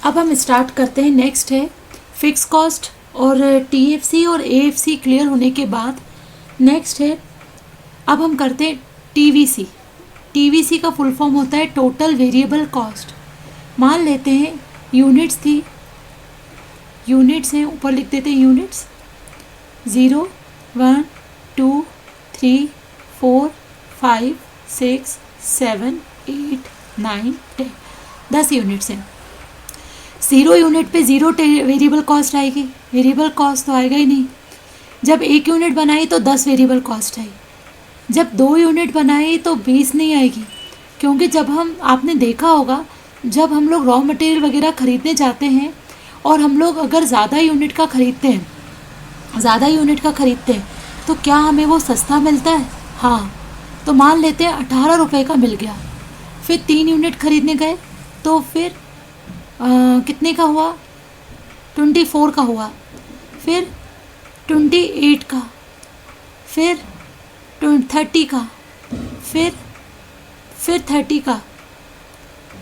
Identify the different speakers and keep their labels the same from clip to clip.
Speaker 1: अब हम स्टार्ट करते हैं। नेक्स्ट है फिक्स कॉस्ट और टीएफसी और एएफसी क्लियर होने के बाद नेक्स्ट है, अब हम करते हैं टीवीसी। टीवीसी का फुल फॉर्म होता है टोटल वेरिएबल कॉस्ट। मान लेते हैं यूनिट्स थी, यूनिट्स हैं, ऊपर लिख देते हैं यूनिट्स 0 1 2 3 4 5 6 7 8 9 10, 10 यूनिट्स हैं। 0 यूनिट पे 0 वेरिएबल कॉस्ट आएगी, वेरिएबल कॉस्ट तो आएगा ही नहीं। जब 1 यूनिट बनाई तो 10 वेरिएबल कॉस्ट आई, जब 2 यूनिट बनाई तो 20 नहीं आएगी, क्योंकि जब हम, आपने देखा होगा जब हम लोग रॉ मटेरियल वगैरह ख़रीदने जाते हैं और हम लोग अगर ज़्यादा यूनिट का ख़रीदते हैं, तो क्या हमें वो सस्ता मिलता है? हाँ, तो मान लेते हैं 18 रुपये का मिल गया। फिर 3 यूनिट ख़रीदने गए तो फिर कितने का हुआ? 24 का हुआ, फिर 28 का, फिर 30 का, फिर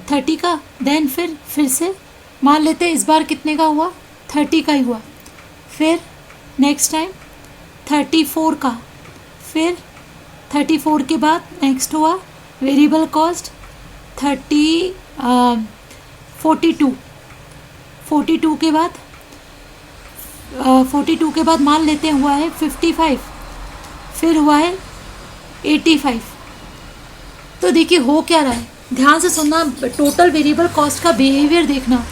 Speaker 1: 30 का, देन फिर से मान लेते हैं इस बार कितने का हुआ? 30 का ही हुआ। फिर नेक्स्ट टाइम 34 का, फिर 34 के बाद नेक्स्ट हुआ वेरिएबल कॉस्ट 42 के बाद 42 के बाद मान लेते हैं हुआ है 55, फिर हुआ है 85। तो देखिए हो क्या रहा है, ध्यान से सुनना, टोटल वेरिएबल कॉस्ट का बिहेवियर देखना।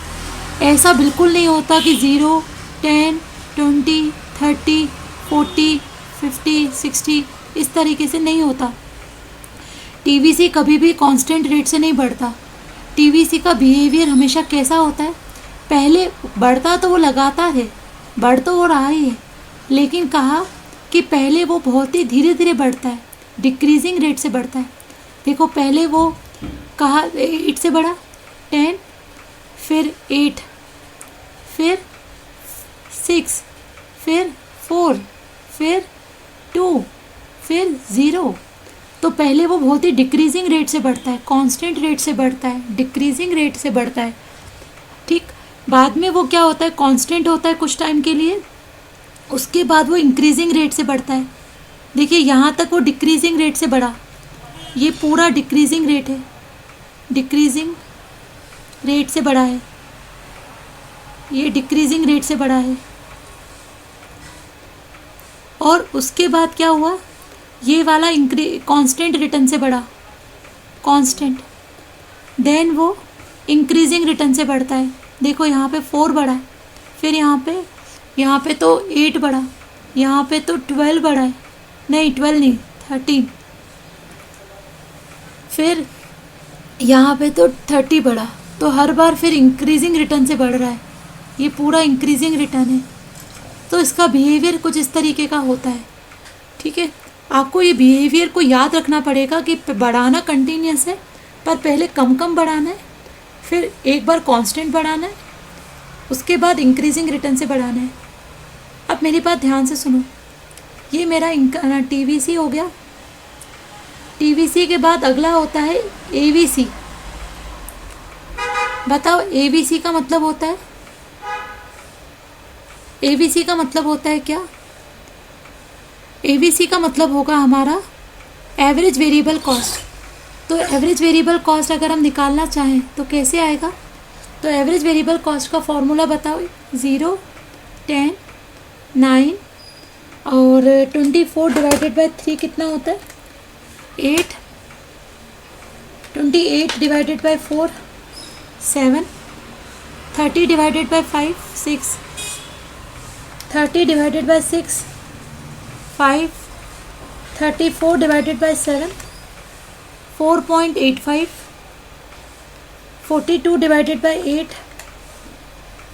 Speaker 1: ऐसा बिल्कुल नहीं होता कि 0 10 20 30 40 50 60 इस तरीके से नहीं होता। टीवीसी कभी भी कांस्टेंट रेट से नहीं बढ़ता। टीवीसी का बिहेवियर हमेशा कैसा होता है, पहले बढ़ता तो वो लगातार है, बढ़ तो वो रहा ही है, लेकिन कहा कि पहले वो बहुत ही धीरे धीरे बढ़ता है, डिक्रीजिंग रेट से बढ़ता है। देखो पहले वो कहा 8 से बढ़ा 10, फिर 8, फिर 6, फिर 4, फिर 2, फिर 0। तो पहले वो बहुत ही डिक्रीजिंग रेट से बढ़ता है, कांस्टेंट रेट से बढ़ता है, डिक्रीजिंग रेट से बढ़ता है। ठीक, बाद में वो क्या होता है, कांस्टेंट होता है कुछ टाइम के लिए, उसके बाद वो इंक्रीजिंग रेट से बढ़ता है। देखिए यहाँ तक वो डिक्रीजिंग रेट से बढ़ा, ये पूरा डिक्रीजिंग रेट है, डिक्रीजिंग रेट से बढ़ा है, ये डिक्रीजिंग रेट से बढ़ा है। और उसके बाद क्या हुआ, ये वाला कांस्टेंट रिटर्न से बढ़ा, कांस्टेंट, देन वो इंक्रीजिंग रिटर्न से बढ़ता है। देखो यहाँ पे 4 बढ़ा है, फिर यहाँ पे तो 8 बढ़ा, यहाँ पे तो 12 बढ़ा है, नहीं 12 नहीं 13, फिर यहाँ पे तो 30 बढ़ा। तो हर बार फिर इंक्रीजिंग रिटर्न से बढ़ रहा है, ये पूरा इंक्रीजिंग रिटर्न है। तो इसका बिहेवियर कुछ इस तरीके का होता है। ठीक है, आपको ये बिहेवियर को याद रखना पड़ेगा कि बढ़ाना कंटिन्यूस है, पर पहले कम बढ़ाना है, फिर एक बार कांस्टेंट बढ़ाना है, उसके बाद इंक्रीजिंग रिटर्न से बढ़ाना है। अब मेरी बात ध्यान से सुनो, ये मेरा टीवीसी हो गया। टीवीसी के बाद अगला होता है एवीसी। बताओ एवीसी का मतलब होता है, एवीसी का मतलब होता है क्या? एवीसी का मतलब होगा हमारा एवरेज वेरिएबल कॉस्ट। तो एवरेज वेरिएबल कॉस्ट अगर हम निकालना चाहें तो कैसे आएगा? तो एवरेज वेरिएबल कॉस्ट का फॉर्मूला बताओ, 0 10 9 और 24 डिवाइडेड बाय 3 कितना होता है? 8, 28 divided by 4 7, 30 divided by 5 6, 30 divided by 6 5, 34 divided by 7 4.85, 42 divided by 8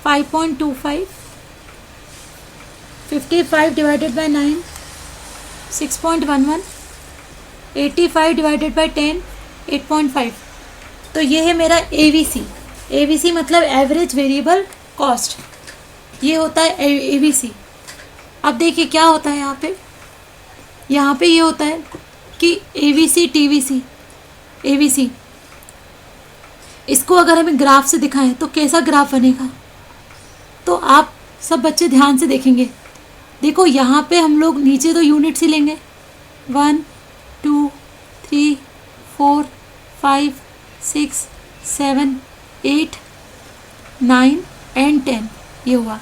Speaker 1: 5.25, 55 divided by 9 6.11, 85 divided by 10 8.5। तो ये है मेरा एवीसी। एवीसी मतलब एवरेज वेरिएबल कॉस्ट, ये होता है एवीसी। अब देखिए क्या होता है यहाँ पे ये होता है कि एवीसी टीवीसी, एवीसी इसको अगर हमें ग्राफ से दिखाएं तो कैसा ग्राफ बनेगा, तो आप सब बच्चे ध्यान से देखेंगे। देखो यहाँ पे हम लोग नीचे तो यूनिट्स ही लेंगे, 1 2 3 4 5 6 7 8 9 एंड 10 ये हुआ।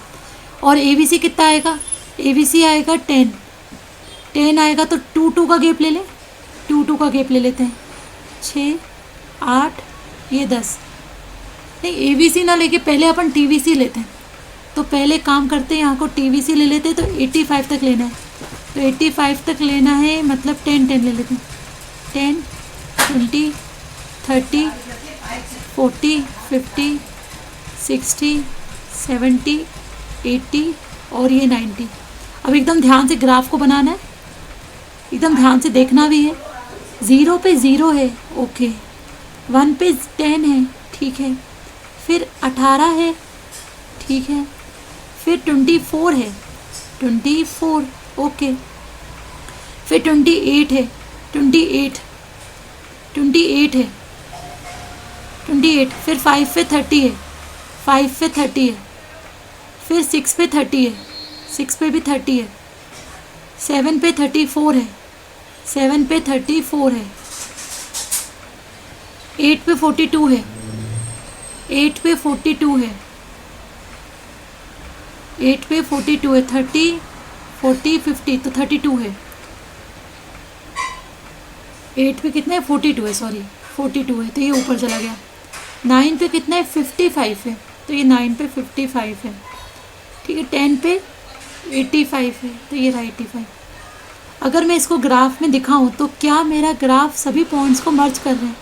Speaker 1: और ABC कितना आएगा, ABC आएगा 10 आएगा तो 2 का गैप ले लें, 2 का गैप ले लेते हैं, 6 8 ये 10। नहीं ABC ना लेके पहले अपन TVC लेते हैं, तो पहले काम करते हैं यहाँ को TVC ले लेते हैं, तो 85 तक लेना है, तो 85 तक लेना है मतलब 10 ले लेते हैं, 10 20 30 40 50 60 70 80 और ये 90। अब एकदम ध्यान से ग्राफ को बनाना है, एकदम ध्यान से देखना भी है। 0 पे 0 है, ओके, 1 पे 10 है, ठीक है, फिर 18 है, ठीक है, फिर 24 है, 24 ओके, फिर 28 है, 28 है, 28, फिर 5 पे 30 है, 5 पे 30 है, फिर 6 पे 30 है, 6 पे भी 30 है, 7 पे 34 है, 7 पे 34 है, 8 पे 42 है, 8 पे 42 है, 8 पे 42 है, 30 40 50 तो 32 है, 8 पे कितना है 42 है, सॉरी 42 है, तो ये ऊपर चला गया। 9 पे कितना है 55 है, तो ये 9 पे 55 है, ठीक है। 10 पे 85 है, तो ये 85। अगर मैं इसको ग्राफ में दिखाऊं तो क्या मेरा ग्राफ सभी पॉइंट्स को मर्ज कर रहे हैं,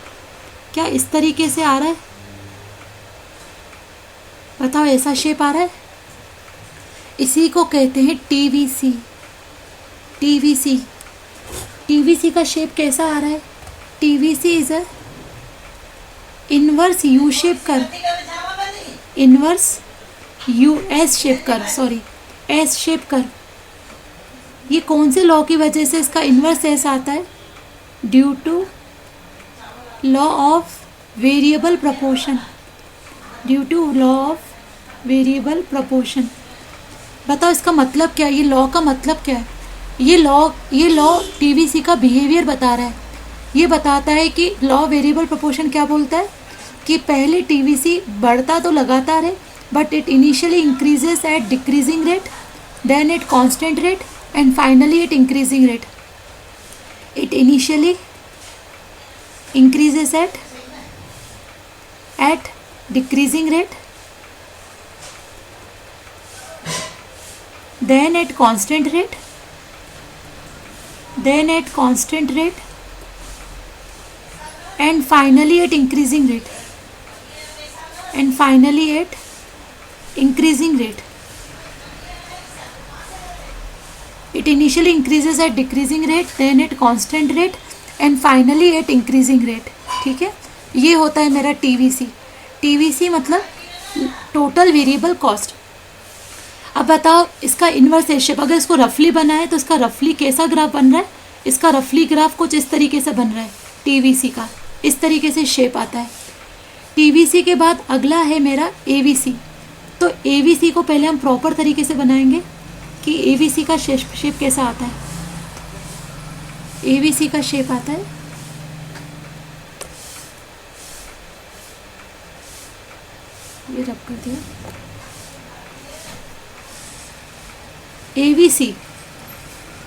Speaker 1: क्या इस तरीके से आ रहा है, बताओ ऐसा शेप आ रहा है। इसी को कहते हैं TVC। TVC का शेप कैसा आ रहा है, TVC is a inverse U shape कर, इनवर्स एस शेप कर, सॉरी एस शेप कर। ये कौन से लॉ की वजह से इसका इनवर्स एस आता है, due to law of variable proportion, due to law of variable proportion. बताओ इसका मतलब क्या है, ये लॉ का मतलब क्या है। ये लॉ TVC का बिहेवियर बता रहा है। ये बताता है कि लॉ वेरिएबल प्रपोर्शन क्या बोलता है कि पहले TVC बढ़ता तो लगातार है, but it initially increases at decreasing rate, then at constant rate and finally at increasing rate. It initially increases at decreasing rate, then at constant rate, and finally at increasing rate, It initially increases at decreasing rate, then at constant rate and finally at increasing rate, ठीक है। ये होता है मेरा TVC मतलब total variable cost. अब बताओ इसका इन्वर्स एस शेप, अगर इसको रफली बनाए तो इसका रफली कैसा ग्राफ बन रहा है, इसका रफली ग्राफ कुछ इस तरीके से बन रहा है, TVC का इस तरीके से शेप आता है। TVC के बाद अगला है मेरा AVC। तो AVC को पहले हम प्रॉपर तरीके से बनाएंगे कि AVC का शेप कैसा आता है। AVC का शेप आता है, ये रब कर दिया,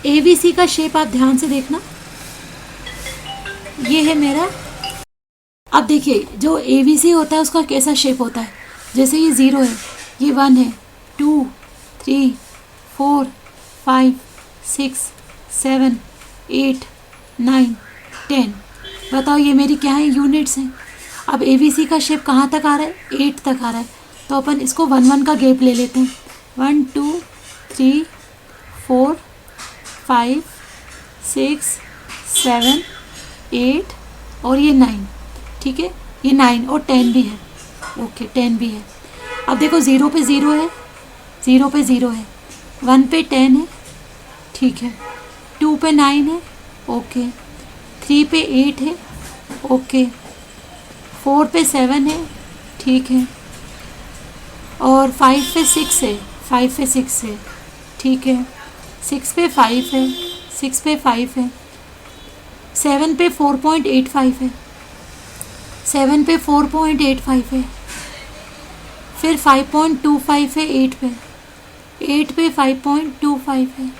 Speaker 1: AVC का शेप आप ध्यान से देखना, ये है मेरा। अब देखिए जो AVC होता है उसका कैसा शेप होता है, जैसे ये 0 है, ये 1 है, 2 3 4 5 6 7 8 9 10। बताओ ये मेरी क्या है, यूनिट्स हैं। अब AVC का शेप कहाँ तक आ रहा है, 8 तक आ रहा है, तो अपन इसको 1 का गैप ले लेते हैं, 1 2 3 4 5 6 7 8 और ये 9, ठीक है, ये 9 और 10 भी है, ओके 10 भी है। अब देखो 0 पे 0 है, 0 पे 0 है, 1 पे 10 है, ठीक है, 2 पे 9 है, ओके, 3 पे 8 है, ओके, 4 पे 7 है, ठीक है, और 5 पे 6 है, 5 पे 6 है, ठीक है, 6 पे 5 है, 6 पे 5 है, 7 पे 4.85 है, 7 पे 4.85 है, फिर 5.25 है 8 पे, 8 पे 5.25 है,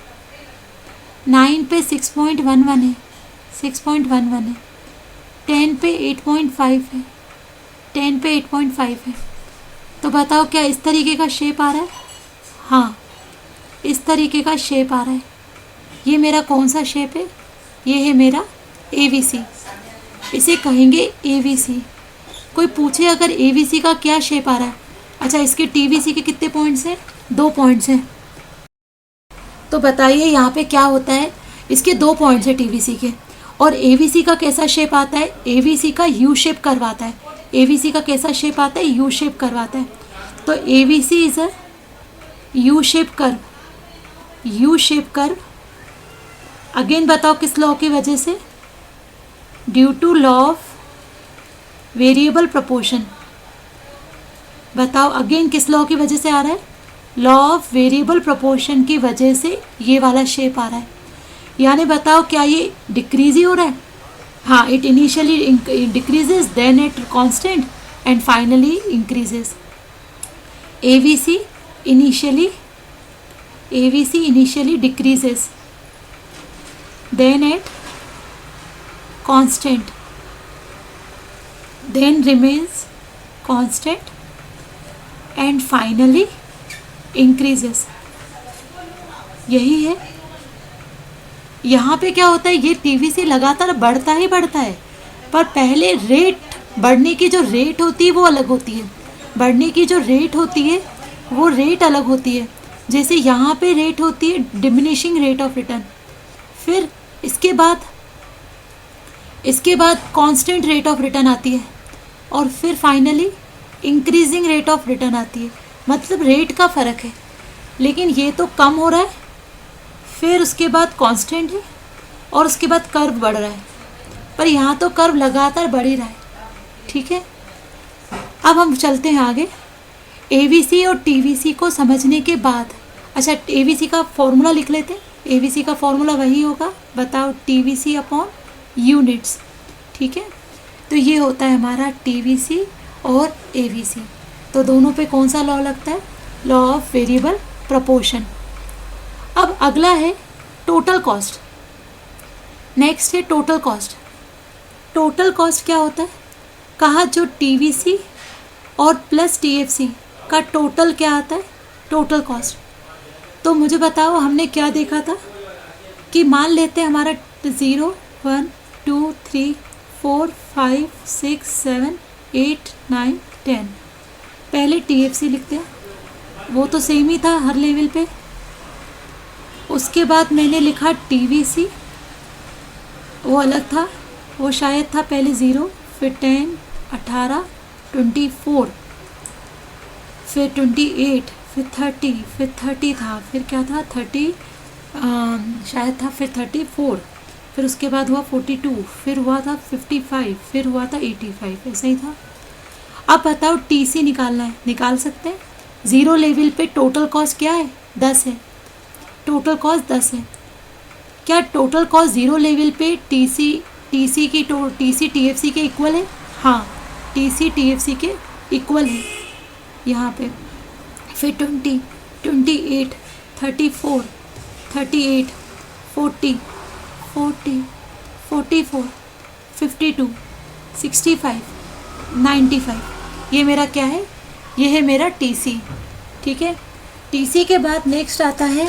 Speaker 1: 9 पे 6.11 है, 6.11 है, 10 पे 8.5 है, 10 पे 8.5 है। तो बताओ क्या इस तरीके का शेप आ रहा है? हाँ, इस तरीके का शेप आ रहा है। ये मेरा कौन सा शेप है? ये है मेरा AVC, इसे कहेंगे AVC। कोई पूछे अगर AVC का क्या शेप आ रहा है, अच्छा इसके TVC के कितने पॉइंट्स हैं? 2 पॉइंट्स हैं। तो बताइए यहाँ पे क्या होता है? इसके 2 पॉइंट्स हैं TVC के। और AVC का कैसा शेप आता है? AVC का U शेप करवाता है। AVC का कैसा शेप आता है? U शेप करवाता है। तो AVC is a U shape curve, U shape curve. Again बताओ किस लॉ की वजह से? Due to law of variable proportion. बताओ अगेन किस लॉ की वजह से आ रहा है? लॉ ऑफ वेरिएबल प्रोपोर्शन की वजह से ये वाला शेप आ रहा है। यानी बताओ क्या ये डिक्रीज ही हो रहा है? हाँ, it initially decreases, then it constant and finally increases. AVC initially decreases, then it constant, then remains constant and finally increases। यही है। यहाँ पे क्या होता है? ये TVC लगातार बढ़ता ही बढ़ता है, पर पहले रेट, बढ़ने की जो रेट होती है वो अलग होती है। बढ़ने की जो रेट होती है वो रेट अलग होती है। जैसे यहाँ पे रेट होती है डिमिनिशिंग रेट ऑफ रिटर्न, फिर इसके बाद कांस्टेंट रेट ऑफ रिटर्न आती है, और फिर finally increasing rate of return आती है। मतलब रेट का फ़र्क है, लेकिन ये तो कम हो रहा है, फिर उसके बाद कांस्टेंट है, और उसके बाद कर्व बढ़ रहा है। पर यहाँ तो कर्व लगातार बढ़ ही रहा है, ठीक है। अब हम चलते हैं आगे। AVC और TVC को समझने के बाद, अच्छा AVC का फॉर्मूला लिख लेते हैं। AVC का फॉर्मूला वही होगा, बताओ, TVC अपॉन यूनिट्स, ठीक है। तो ये होता है हमारा TVC और AVC। तो दोनों पे कौन सा लॉ लगता है? Law of variable proportion. अब अगला है टोटल कॉस्ट। नेक्स्ट है टोटल कॉस्ट। टोटल कॉस्ट क्या होता है? कहा जो TVC और प्लस TFC का टोटल क्या आता है? Total cost. तो मुझे बताओ हमने क्या देखा था कि मान लेते हैं हमारा 0 1 2 3 4 5 6 7 8 9 10। पहले TFC लिखते हैं, वो तो सेम ही था हर लेवल पे। उसके बाद मैंने लिखा TVC, वो अलग था, वो शायद था पहले 0, फिर 10, 18, 24, फिर 28, फिर 30, फिर 30 था, फिर क्या था 30 शायद था, फिर 34, फिर उसके बाद हुआ 42, फिर हुआ था 55, फिर हुआ था 85, ऐसा ही था। अब बताओ TC निकालना है, निकाल सकते हैं। 0 लेवल पे टोटल कॉस्ट क्या है? 10 है। टोटल कॉस्ट 10 है। क्या टोटल कॉस्ट 0 लेवल पे TC TFC के इक्वल है? हाँ, TC TFC के इक्वल है यहाँ पे। फिर 20, 28, 34, 38, 40, 44, 52, 65, 95। ये मेरा क्या है? ये है मेरा TC, ठीक है। TC के बाद नेक्स्ट आता है,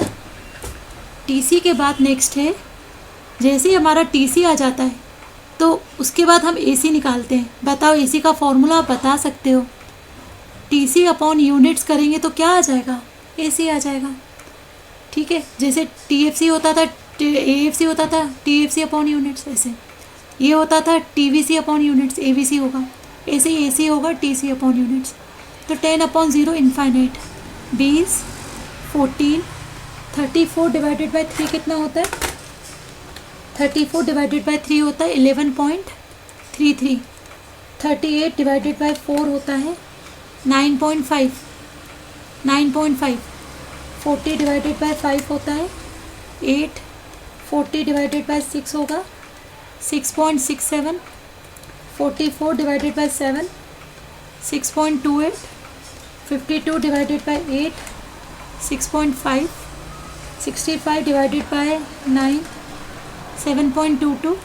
Speaker 1: TC के बाद नेक्स्ट है, जैसे ही हमारा TC आ जाता है तो उसके बाद हम AC निकालते हैं। बताओ AC का फॉर्मूला आप बता सकते हो? TC अपॉन यूनिट्स करेंगे तो क्या आ जाएगा? AC आ जाएगा, ठीक है। जैसे TFC होता था, AFC होता था, TFC अपॉन यूनिट्स, ऐसे ये होता था TVC अपॉन यूनिट्स, AVC होगा, ऐसे ही AC होगा TC अपॉन यूनिट्स। तो 10/0 इनफाइनाइट, 20, 14, 34 डिवाइडेड बाई 3 कितना होता है? 34 डिवाइडेड बाई 3 होता है 11.33। 38 डिवाइडेड बाय 4 होता है 9.5, 9.5। 40 डिवाइडेड बाय 5 होता है 8। 40 डिवाइडेड बाय 6 होगा 6.67। 44 divided by 7 6.28। 52 divided by 8 6.5। 65 divided by 9 7.22।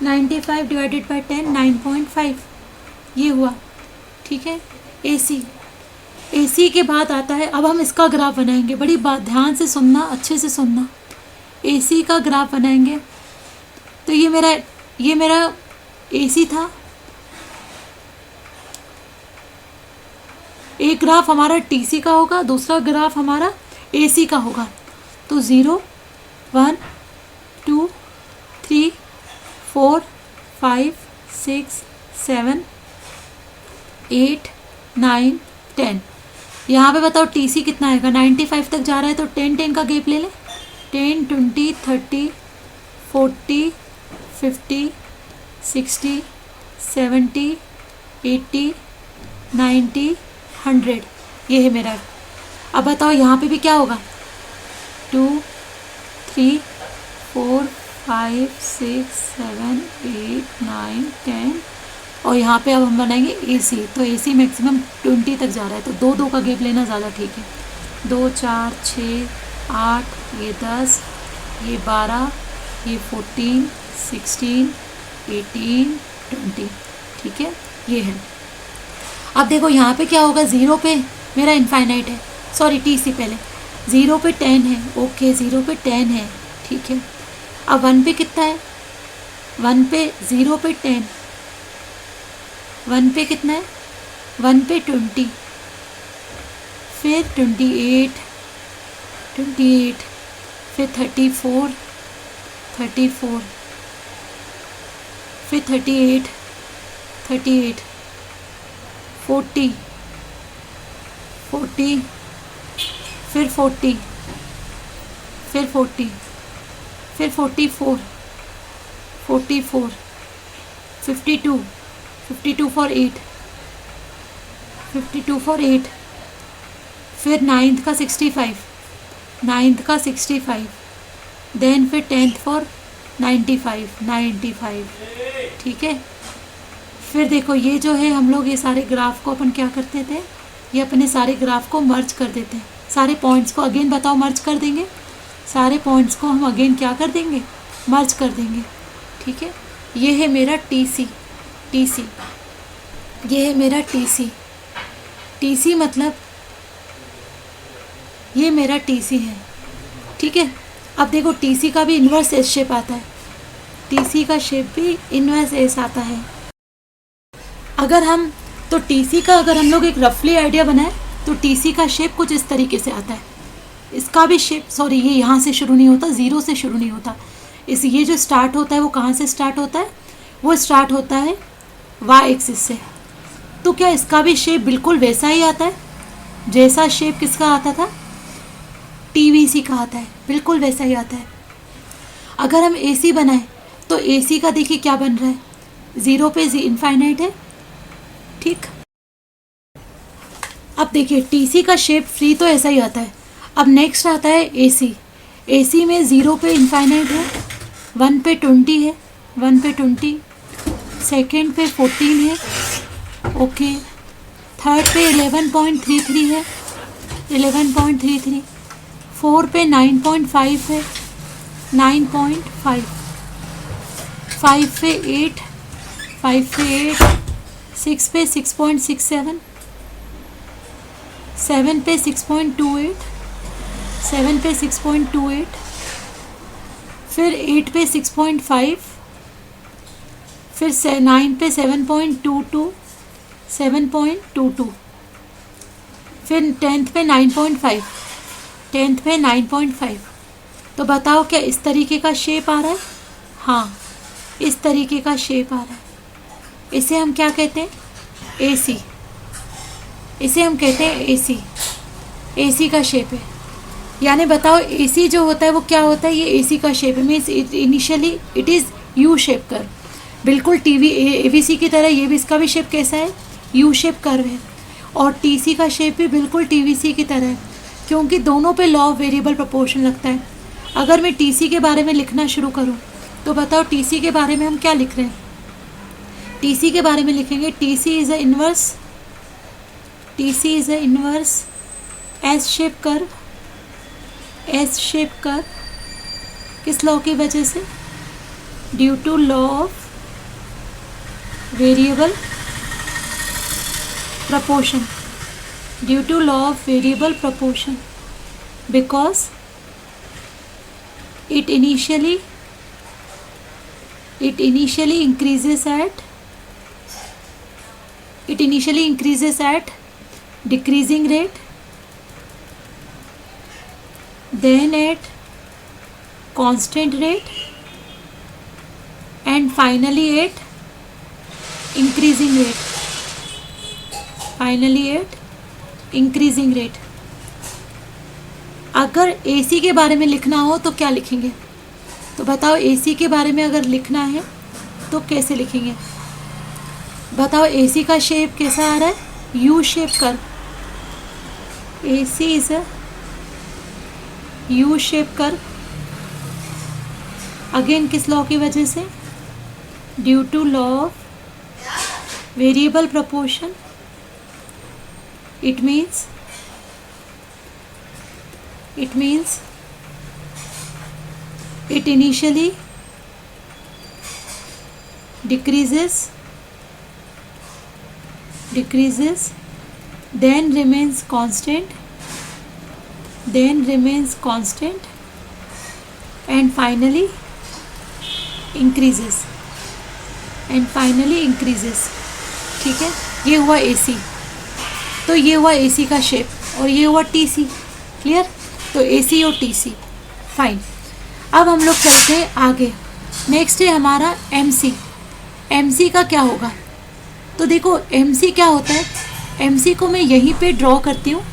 Speaker 1: 95 divided by 10 9.5। ये हुआ, ठीक है। एसी के बाद आता है, अब हम इसका ग्राफ बनाएंगे। बड़ी बात ध्यान से सुनना, अच्छे से सुनना। एसी का ग्राफ बनाएंगे तो ये मेरा एसी था। एक ग्राफ हमारा टीसी का होगा, दूसरा ग्राफ हमारा एसी का होगा। तो 0 1 2 3 4 5 6 7 8 9 10। यहाँ पे बताओ टीसी कितना आएगा। 95 तक जा रहा है तो 10 का गैप ले लें। 10 20 30 40 50 60 70 80 90 100। ये है मेरा। अब बताओ यहाँ पे भी क्या होगा। 2 3 4 5 6 7 8 9 10। और यहाँ पे अब हम बनाएंगे एसी। तो एसी मैक्सिमम 20 तक जा रहा है तो 2 का गैप लेना ज़्यादा ठीक है। 2 4 6 8, ये 10, ये 12, ये 14 16 18 20, ठीक है। ये है। अब देखो यहाँ पे क्या होगा। 0 पे मेरा इनफाइनाइट है, सॉरी टीसी पहले। 0 पे 10 है, ओके 0 पे 10 है, ठीक है। अब 1 पे कितना है। 1 पे 0 पे 10, 1 पे कितना है। 1 पे 20, फिर 28 28, फिर 34 34, फिर 38 38, 40 40, फिर 40, फिर 40, फिर 44 44, 52 52 फॉर 8, 52 फॉर 8, फिर 9th का 65, 9th का 65, देन फिर 10th फॉर 95 95, ठीक है। फिर देखो ये जो है हम लोग ये सारे ग्राफ को अपन क्या करते थे, ये अपने सारे ग्राफ को मर्ज कर देते हैं। सारे पॉइंट्स को अगेन बताओ मर्ज कर देंगे। सारे पॉइंट्स को हम अगेन क्या कर देंगे, मर्ज कर देंगे, ठीक है। ये है मेरा टीसी, ये है मेरा टीसी मतलब ये मेरा टीसी है, ठीक है। अब देखो टीसी का भी इन्वर्स एस शेप आता है, टीसी का शेप भी इन्वर्स एस आता है। अगर हम लोग एक रफली आइडिया बनाए तो टीसी का शेप कुछ इस तरीके से आता है। इसका भी शेप, सॉरी ये यहाँ से शुरू नहीं होता, 0 से शुरू नहीं होता। ये जो स्टार्ट होता है वो कहाँ से स्टार्ट होता है, वो स्टार्ट होता है वाई एक्सिस से। तो क्या इसका भी शेप बिल्कुल वैसा ही आता है जैसा शेप किसका आता था, टीवीसी का आता है, बिल्कुल वैसा ही आता है। अगर हम एसी बनाए तो एसी का देखिए क्या बन रहा है, 0 पे इनफाइनाइट है, ठीक। अब देखिए टीसी का शेप फ्री तो ऐसा ही आता है। अब नेक्स्ट आता है एसी में 0 पे इनफाइनाइट है, 1 पे 20 है, 1 पे 20, सेकेंड पे 14 है, ओके। थर्ड पे 11.33 है, 11.33, 4 पे 9.5 है, 9.5, 5 पे 8, 5 पे 8, 6 पे 6.67, 7 पे 6.28, 7 पे 6.28, फिर 8 पे 6.5, फिर 9 पे 7.22, 7.22, फिर 10th पे 9.5, 10th पे 9.5। तो बताओ क्या इस तरीके का शेप आ रहा है, हाँ इस तरीके का शेप आ रहा है। इसे हम क्या कहते हैं, एसी, इसे हम कहते हैं एसी, एसी का शेप है। यानी बताओ एसी जो होता है वो क्या होता है, ये एसी का शेप है। Means initially it is U shape कर, बिल्कुल टीवी एबीसी की तरह ये भी, इसका भी शेप कैसा है, यू शेप कर्व है, और टीसी का शेप भी बिल्कुल टीवीसी की तरह है, क्योंकि दोनों पे लॉ ऑफ वेरिएबल प्रोपोर्शन लगता है। अगर मैं टीसी के बारे में लिखना शुरू करूँ तो बताओ टीसी के बारे में हम क्या लिख रहे हैं। टीसी के बारे में लिखेंगे TC is a inverse, TC is a inverse S shape curve, S shape curve किस लॉ की वजह से, due to law of variable proportion, due to law of variable proportion, because it initially increases at decreasing rate, then at constant rate, and finally at increasing rate, अगर AC के बारे में लिखना हो तो क्या लिखेंगे, तो बताओ AC के बारे में अगर लिखना है तो कैसे लिखेंगे, बताओ AC का शेप कैसा आ रहा है, U shape curve, AC is a U shape curve, again किस लॉ की वजह से, due to law of variable proportion, it means it initially decreases, then remains constant, and finally increases, ठीक है। ये हुआ AC, तो ये हुआ AC का शेप, और ये हुआ TC, क्लियर। तो AC और TC, फाइन। अब हम लोग चलते हैं आगे, नेक्स्ट है हमारा MC। MC का क्या होगा, तो देखो MC क्या होता है, MC को मैं यहीं पे ड्रॉ करती हूँ,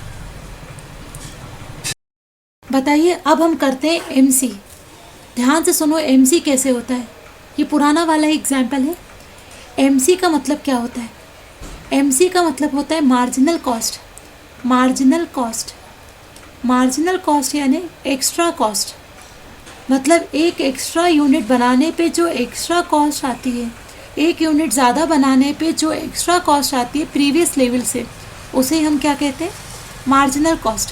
Speaker 1: बताइए। अब हम करते हैं MC, ध्यान से सुनो MC कैसे होता है, ये पुराना वाला एग्जाम्पल है। MC का मतलब क्या होता है, MC का मतलब होता है मार्जिनल कॉस्ट, मार्जिनल कॉस्ट यानी एक्स्ट्रा कॉस्ट, मतलब एक एक्स्ट्रा यूनिट बनाने पे जो एक्स्ट्रा कॉस्ट आती है, एक यूनिट ज़्यादा बनाने पे जो एक्स्ट्रा कॉस्ट आती है प्रीवियस लेवल से, उसे हम क्या कहते हैं, मार्जिनल कॉस्ट।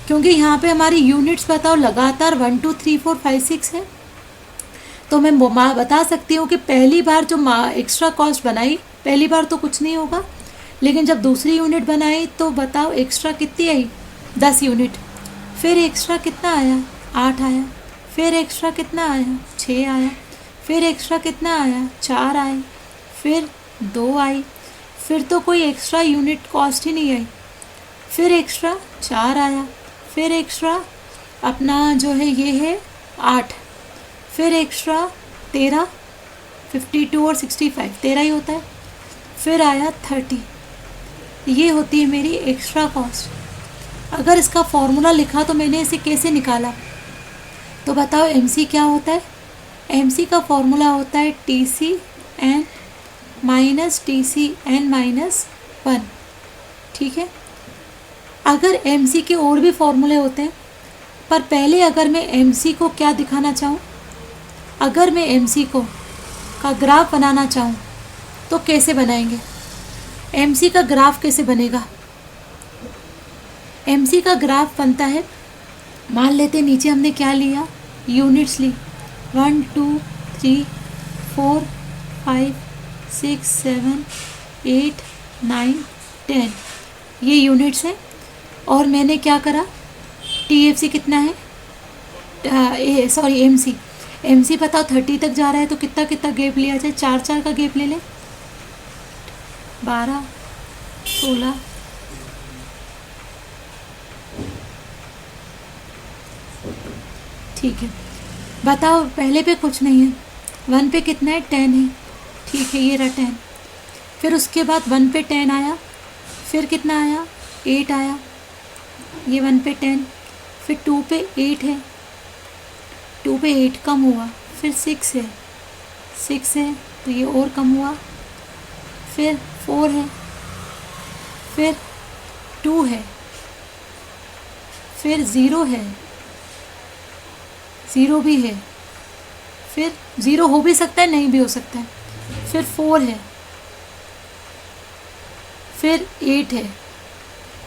Speaker 1: क्योंकि यहाँ पे हमारी यूनिट्स बताओ लगातार 1 2 3 4 5 6 है, तो मैं बता सकती हूँ कि पहली बार जो एक्स्ट्रा कॉस्ट बनाई, पहली बार तो कुछ नहीं होगा, लेकिन जब दूसरी यूनिट बनाई तो बताओ एक्स्ट्रा कितनी आई, 10 यूनिट, फिर एक्स्ट्रा कितना आया, 8 आया, फिर एक्स्ट्रा कितना आया, 6 आया, फिर एक्स्ट्रा कितना आया, 4 आए, फिर 2 आई, फिर तो कोई एक्स्ट्रा यूनिट कॉस्ट ही नहीं आई, फिर एक्स्ट्रा 4 आया, फिर एक्स्ट्रा अपना जो है ये है 8, फिर एक्स्ट्रा 13, 52 और 65 13 ही होता है, फिर आया 30, ये होती है मेरी एक्स्ट्रा कॉस्ट। अगर इसका फॉर्मूला लिखा तो मैंने इसे कैसे निकाला, तो बताओ MC क्या होता है, MC का फॉर्मूला होता है TCN माइनस TCN माइनस 1, ठीक है। अगर MC के और भी फॉर्मूले होते हैं, पर पहले अगर मैं MC को क्या दिखाना चाहूँ, अगर मैं MC को का ग्राफ बनाना चाहूँ तो कैसे बनाएंगे, MC का ग्राफ कैसे बनेगा, MC का ग्राफ बनता है, मान लेते नीचे हमने क्या लिया, यूनिट्स ली 1 2 3 4 5 6 7 8 9 10, ये यूनिट्स हैं, और मैंने क्या करा, TFC कितना है, MC बताओ 30 तक जा रहा है, तो कितना कितना गैप लिया जाए, 4 4 का गैप ले लें, 12 16 ठीक है। बताओ पहले पे कुछ नहीं है, 1 पे कितना है, 10 है, ठीक है, ये रहा 10, फिर उसके बाद 1 पे 10 आया, फिर कितना आया, 8 आया, ये 1 पे 10, फिर 2 पे 8 है, 2 पे 8 कम हुआ, फिर 6 है, तो ये और कम हुआ, फिर 4 है, फिर 2 है, फिर 0 है, 0 भी है, फिर 0 हो भी सकता है नहीं भी हो सकता है, फिर 4 है, फिर 8 है।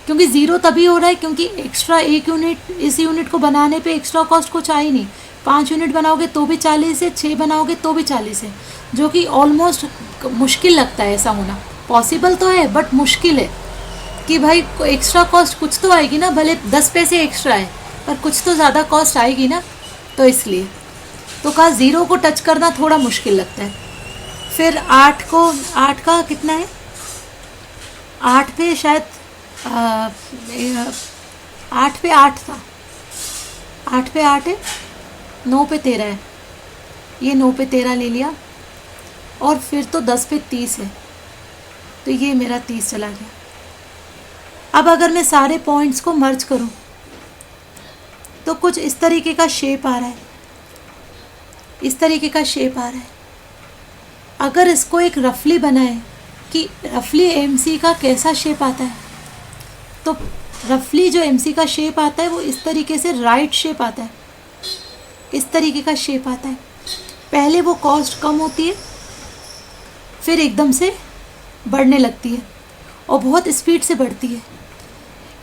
Speaker 1: क्योंकि 0 तभी हो रहा है क्योंकि एक्स्ट्रा 1 यूनिट, इस यूनिट को बनाने पे एक्स्ट्रा कॉस्ट कुछ आई नहीं। 5 यूनिट बनाओगे तो भी 40 है, 6 बनाओगे तो भी 40 है, जो कि ऑलमोस्ट मुश्किल लगता है ऐसा होना। पॉसिबल तो है बट मुश्किल है कि भाई एक्स्ट्रा कॉस्ट कुछ तो आएगी ना, भले 10 पैसे एक्स्ट्रा है पर कुछ तो ज़्यादा कॉस्ट आएगी ना, तो इसलिए तो कहा 0 को टच करना थोड़ा मुश्किल लगता है। फिर 8 का कितना है, 8 पे शायद 8 पे 8 था, 8 पे 8 है, 9 पे 13 है, ये 9 पे 13 ले लिया, और फिर तो 10 पे 30 है, तो ये मेरा 30 चला गया। अब अगर मैं सारे पॉइंट्स को मर्ज करूं तो कुछ इस तरीके का शेप आ रहा है, इस तरीके का शेप आ रहा है। अगर इसको एक रफली बनाए कि रफली एमसी का कैसा शेप आता है, तो रफली जो एमसी का शेप आता है वो इस तरीके से राइट शेप आता है, इस तरीके का शेप आता है। पहले वो कॉस्ट कम होती है, फिर एकदम से बढ़ने लगती है और बहुत स्पीड से बढ़ती है।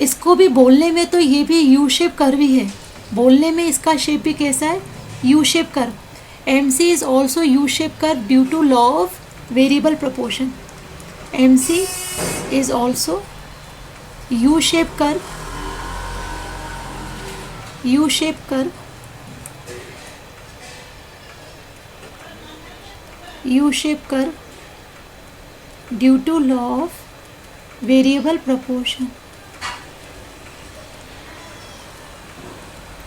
Speaker 1: इसको भी बोलने में तो ये भी यू शेप कर्व ही है, बोलने में इसका शेप भी कैसा है, U shape curve. MC is also U-shaped curve due to law of variable proportion. MC is also U-shaped curve, U-shaped curve, U-shaped curve due to law of variable proportion.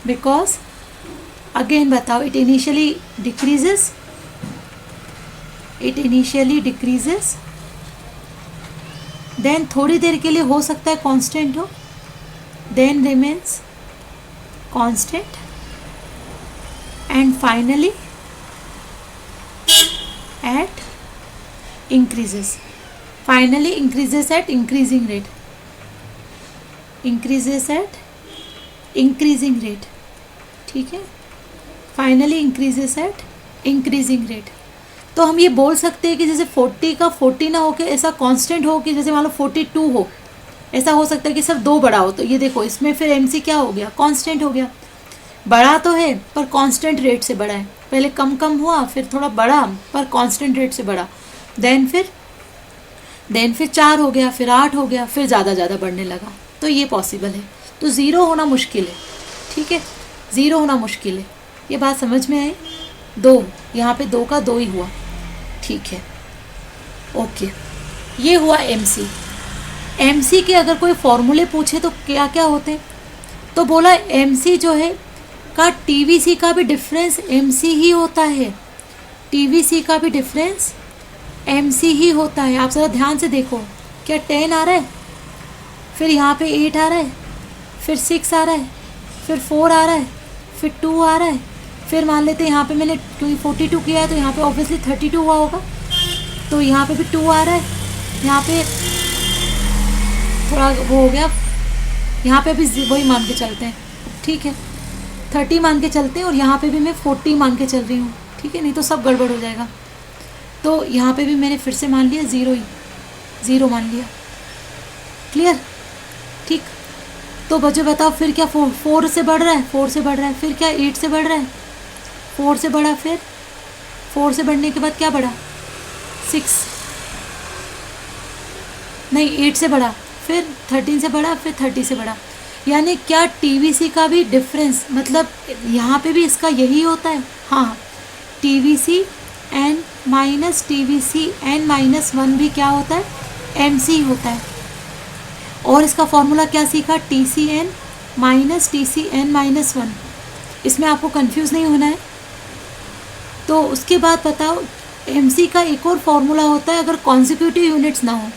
Speaker 1: Because again बताओ, it initially decreases, then थोड़ी देर के लिए हो सकता है constant हो, then remains constant and finally at increases at increasing rate, ठीक है, finally increases eight increasing rate. तो हम ये बोल सकते हैं कि जैसे 40 का 40 ना हो के ऐसा कांस्टेंट हो कि जैसे मान लो 42 हो, ऐसा हो सकता है कि सिर्फ 2 बड़ा हो। तो ये देखो इसमें फिर एमसी क्या हो गया, कांस्टेंट हो गया, बड़ा तो है पर कांस्टेंट रेट से बड़ा है। पहले कम कम हुआ, फिर थोड़ा बड़ा पर कांस्टेंट रेट से बड़ा, देन फिर 4 हो गया, फिर 8 हो गया, फिर ज़्यादा बढ़ने लगा। तो ये पॉसिबल है। तो 0 होना मुश्किल है, ठीक है, 0 होना मुश्किल है। ये बात समझ में आई। 2 यहाँ पे 2 का 2 ही हुआ, ठीक है, ओके। ये हुआ एमसी। एमसी के अगर कोई फॉर्मूले पूछे तो क्या क्या होते, तो बोला एमसी जो है का टीवीसी का भी डिफरेंस एमसी ही होता है, टीवीसी का भी डिफरेंस एमसी ही होता है। आप ज़रा ध्यान से देखो, क्या 10 आ रहा है, फिर यहाँ पे 8 आ रहा है, फिर 6 आ रहा है, फिर 4 आ रहा है, फिर 2 आ रहा है, फिर मान लेते हैं यहाँ पे मैंने 42 किया है तो यहाँ पे ऑब्वियसली 32 हुआ होगा, तो यहाँ पे भी 2 आ रहा है, यहाँ पे थोड़ा वो हो गया, यहाँ पे भी वही मान के चलते हैं, ठीक है, 30 मान के चलते हैं, और यहाँ पे भी मैं 40 मान के चल रही हूँ, ठीक है, नहीं तो सब गड़बड़ हो जाएगा। तो यहाँ पे भी मैंने फिर से मान लिया 0 मान लिया, क्लियर, ठीक। तो बच्चों बताओ फिर क्या 4 से बढ़ रहा है, 4 से बढ़ रहा है, फिर क्या 8 से बढ़ रहा है, 4 से बढ़ा, फिर 4 से बढ़ने के बाद क्या बढ़ा, 6 नहीं 8 से बढ़ा, फिर 13 से बढ़ा, फिर 30 से बढ़ा। यानी क्या टीवीसी का भी डिफरेंस, मतलब यहाँ पे भी इसका यही होता है, हाँ, TVC n minus TVC n minus 1 भी क्या होता है, एमसी होता है। और इसका फॉर्मूला क्या सीखा, T C N minus T C N minus 1, इसमें आपको कंफ्यूज नहीं होना है। तो उसके बाद बताओ एमसी का एक और फॉर्मूला होता है अगर कॉन्जिक्यूटिव यूनिट्स ना हो,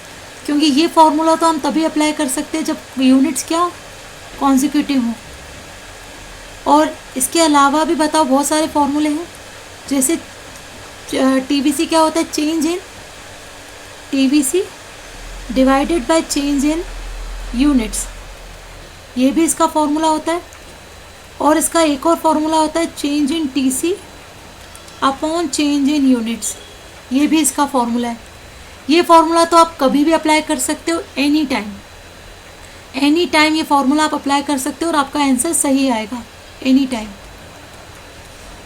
Speaker 1: क्योंकि ये फॉर्मूला तो हम तभी अप्लाई कर सकते हैं जब यूनिट्स क्या कॉन्जिक्यूटिव हो। और इसके अलावा भी बताओ बहुत सारे फॉर्मूले हैं, जैसे TVC क्या होता है, change in TVC divided by change in units, ये भी इसका फॉर्मूला होता है। और इसका एक और फॉर्मूला होता है change in TC upon change in units, ये भी इसका फॉर्मूला है। ये फॉर्मूला तो आप कभी भी अप्लाई कर सकते हो, एनी टाइम ये फॉर्मूला आप अप्लाई कर सकते हो और आपका आंसर सही आएगा, any time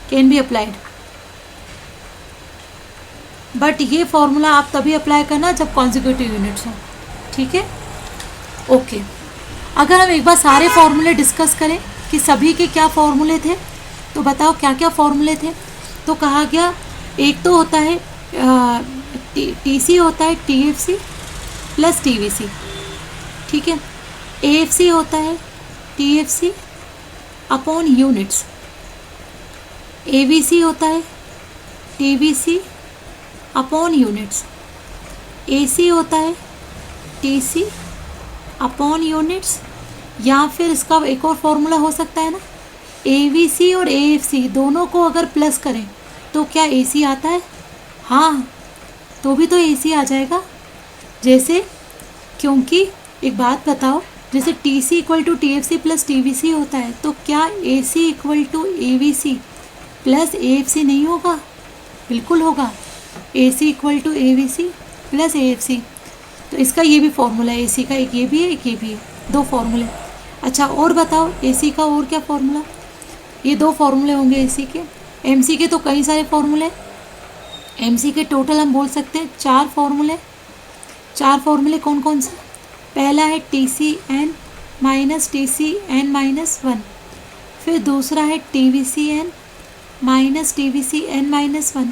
Speaker 1: can be applied. But ये फॉर्मूला आप तभी अप्लाई करना जब कॉन्जिक्यूटिव यूनिट्स हो, ठीक है, ओके। अगर हम एक बार सारे फॉर्मूले डिस्कस करें कि सभी के क्या फॉर्मूले थे, तो बताओ क्या क्या फॉर्मूले थे। तो कहा गया एक तो होता है TC होता है TFC प्लस TVC, ठीक है। AFC होता है TFC अपॉन यूनिट्स, AVC होता है TVC अपॉन यूनिट्स, AC होता है TC अपॉन यूनिट्स, या फिर इसका एक और फॉर्मूला हो सकता है ना, AVC और AFC दोनों को अगर प्लस करें तो क्या AC आता है, हाँ तो भी तो AC आ जाएगा। जैसे क्योंकि एक बात बताओ, जैसे TC equal to TFC plus TVC होता है, तो क्या AC equal to AVC plus AFC नहीं होगा, बिल्कुल होगा, AC equal to AVC plus AFC। तो इसका ये भी फॉर्मूला है, AC का एक ये भी है एक ये भी है, दो फॉर्मूले। अच्छा और बताओ AC का और क्या फॉर्मूला, ये दो फॉर्मूले होंगे AC के। MC के तो कई सारे फॉर्मूले, MC के टोटल हम बोल सकते हैं चार फॉर्मूले कौन कौन से। पहला है TCN माइनस TCN माइनस 1, फिर दूसरा है TVCN माइनस TVCN माइनस 1,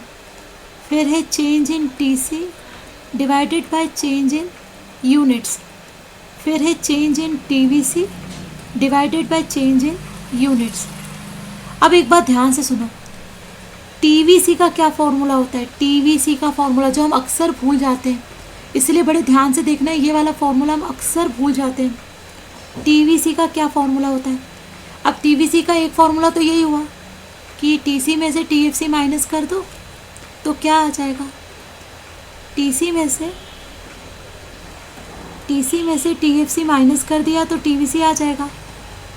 Speaker 1: फिर है change in TC divided by change in units, फिर है change in TVC divided by change in units. अब एक बात ध्यान से सुनो, TVC का क्या फॉर्मूला होता है, TVC का फॉर्मूला जो हम अक्सर भूल जाते हैं, इसलिए बड़े ध्यान से देखना है, ये वाला फॉर्मूला हम अक्सर भूल जाते हैं। TVC का क्या फॉर्मूला होता है। अब TVC का एक फॉर्मूला तो यही हुआ कि TC में से TFC माइनस कर दो तो क्या आ जाएगा, TC में से TFC माइनस कर दिया तो TVC आ जाएगा।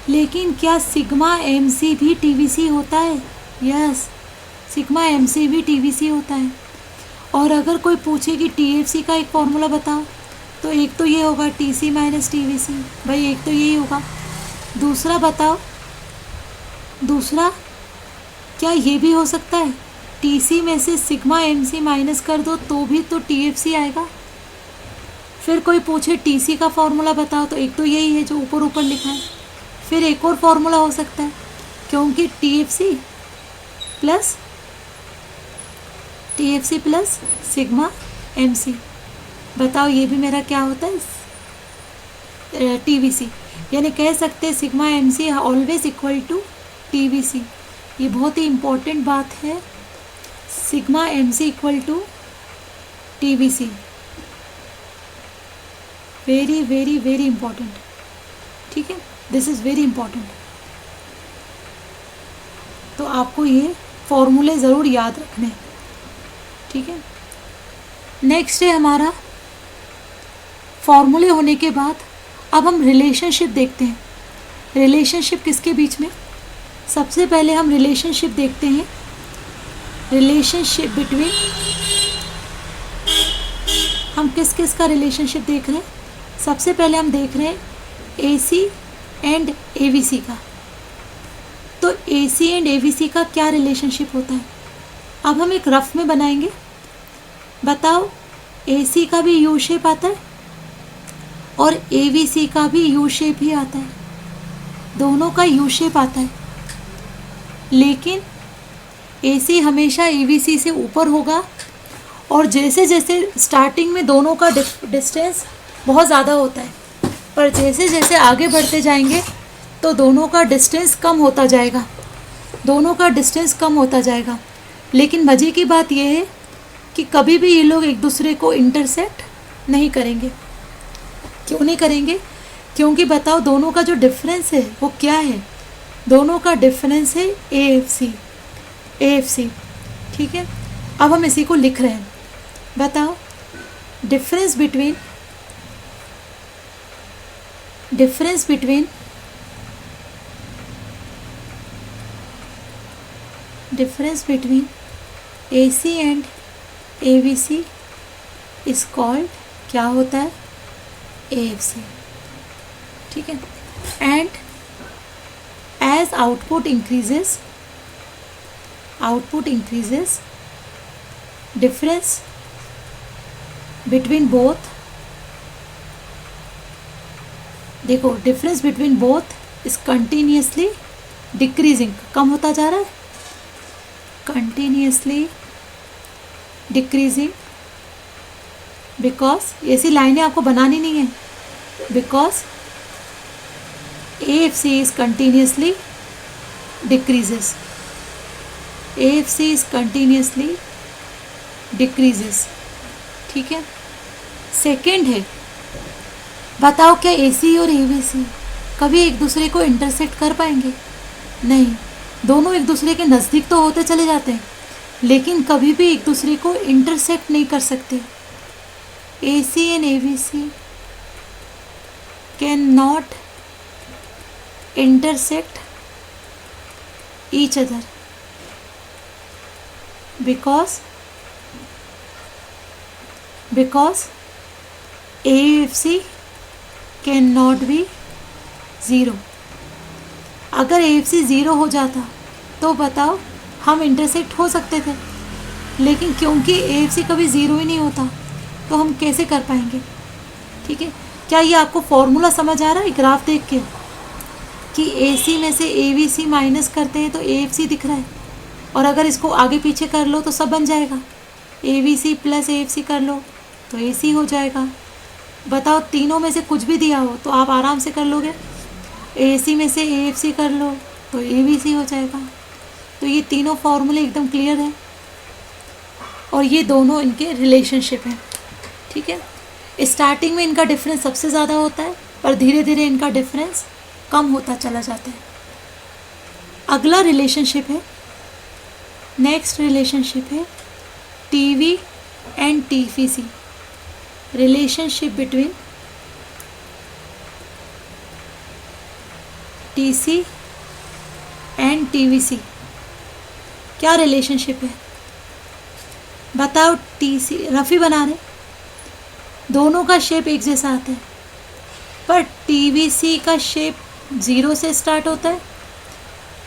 Speaker 1: लेकिन क्या सिग्मा MC भी TVC होता है, यस सिग्मा MC भी TVC होता है। और अगर कोई पूछे कि TFC का एक फॉर्मूला बताओ, तो एक तो ये होगा TC माइनस TVC, भाई एक तो यही होगा। दूसरा बताओ, दूसरा क्या ये भी हो सकता है TC में से सिग्मा MC माइनस कर दो तो भी तो TFC आएगा। फिर कोई पूछे TC का फॉर्मूला बताओ, तो एक तो यही है जो ऊपर ऊपर लिखा है। फिर एक और फॉर्मूला हो सकता है, क्योंकि TFC प्लस सिग्मा MC, बताओ ये भी मेरा क्या होता है TVC, यानी कह सकते हैं sigma MC always equal to TVC। ये बहुत ही इम्पोर्टेंट बात है, sigma MC equal to TVC, very very very important, ठीक है, दिस इज़ वेरी इम्पॉर्टेंट। तो आपको ये फॉर्मूले ज़रूर याद रखने हैं, ठीक है। नेक्स्ट है हमारा फॉर्मूले होने के बाद अब हम रिलेशनशिप देखते हैं। रिलेशनशिप किसके बीच में, सबसे पहले हम रिलेशनशिप देखते हैं, रिलेशनशिप बिटवीन, हम किस किस का रिलेशनशिप देख रहे हैं। सबसे पहले हम देख रहे हैं AC एंड AVC का। तो AC एंड AVC का क्या रिलेशनशिप होता है, अब हम एक रफ में बनाएंगे। बताओ AC का भी यू शेप आता है और AVC का भी यू शेप ही आता है, दोनों का यू शेप आता है, लेकिन AC हमेशा AVC से ऊपर होगा। और जैसे जैसे स्टार्टिंग में दोनों का डिस्टेंस बहुत ज़्यादा होता है, पर जैसे जैसे आगे बढ़ते जाएंगे तो दोनों का डिस्टेंस कम होता जाएगा, लेकिन मज़े की बात यह है कि कभी भी ये लोग एक दूसरे को इंटरसेक्ट नहीं करेंगे। क्यों नहीं करेंगे, क्योंकि बताओ दोनों का जो डिफरेंस है वो क्या है, दोनों का डिफरेंस है AFC, ठीक है। अब हम इसी को लिख रहे हैं। बताओ difference between AC and AVC is called, क्या होता है, AFC। ठीक है। And as output increases difference between both, देखो difference between both is continuously decreasing, कम होता जा रहा है, कंटिन्यूसली डिक्रीजिंग, बिकॉज ऐसी लाइनें आपको बनानी नहीं है, because AFC is continuously decreases, AFC is continuously decreases। ठीक है। सेकेंड है, बताओ क्या AC और AVC कभी एक दूसरे को इंटरसेक्ट कर पाएंगे? नहीं, दोनों एक दूसरे के नज़दीक तो होते चले जाते हैं, लेकिन कभी भी एक दूसरे को इंटरसेक्ट नहीं कर सकते। AC and AVC can not intersect each other because AFC cannot be zero. अगर AFC ज़ीरो हो जाता तो बताओ हम इंटरसेक्ट हो सकते थे, लेकिन क्योंकि AFC कभी ज़ीरो ही नहीं होता तो हम कैसे कर पाएंगे? ठीक है। क्या ये आपको फॉर्मूला समझ आ रहा है ग्राफ देख के कि AC में से AVC माइनस करते हैं तो AFC दिख रहा है, और अगर इसको आगे पीछे कर लो तो सब बन जाएगा, AVC प्लस AFC कर लो तो AC हो जाएगा। बताओ तीनों में से कुछ भी दिया हो तो आप आराम से कर लोगे, AC में से AFC कर लो तो AVC हो जाएगा। तो ये तीनों फॉर्मूले एकदम क्लियर है, और ये दोनों इनके रिलेशनशिप हैं। ठीक है। स्टार्टिंग में इनका डिफरेंस सबसे ज़्यादा होता है, पर धीरे धीरे इनका डिफरेंस कम होता चला जाता है। अगला रिलेशनशिप है, नेक्स्ट रिलेशनशिप है TV and TVC, relationship between TC and TVC। क्या रिलेशनशिप है बताओ? TC रफ़ी बना रहे, दोनों का शेप एक जैसा आता है, पर TVC का शेप 0 से स्टार्ट होता है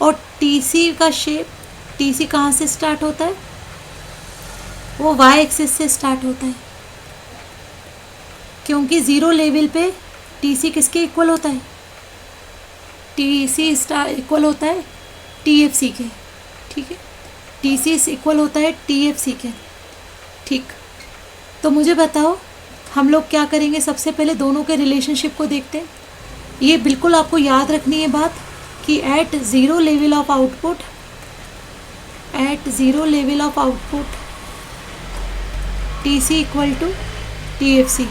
Speaker 1: और TC का शेप, TC कहाँ से स्टार्ट होता है? वो Y एक्सिस से स्टार्ट होता है, क्योंकि ज़ीरो लेवल पे TC किसके इक्वल होता है? TC इक्वल होता है TFC के। ठीक है। TC इक्वल होता है TFC के। ठीक। तो मुझे बताओ हम लोग क्या करेंगे? सबसे पहले दोनों के रिलेशनशिप को देखते हैं। ये बिल्कुल आपको याद रखनी है बात कि at zero level of output TC equal to TFC।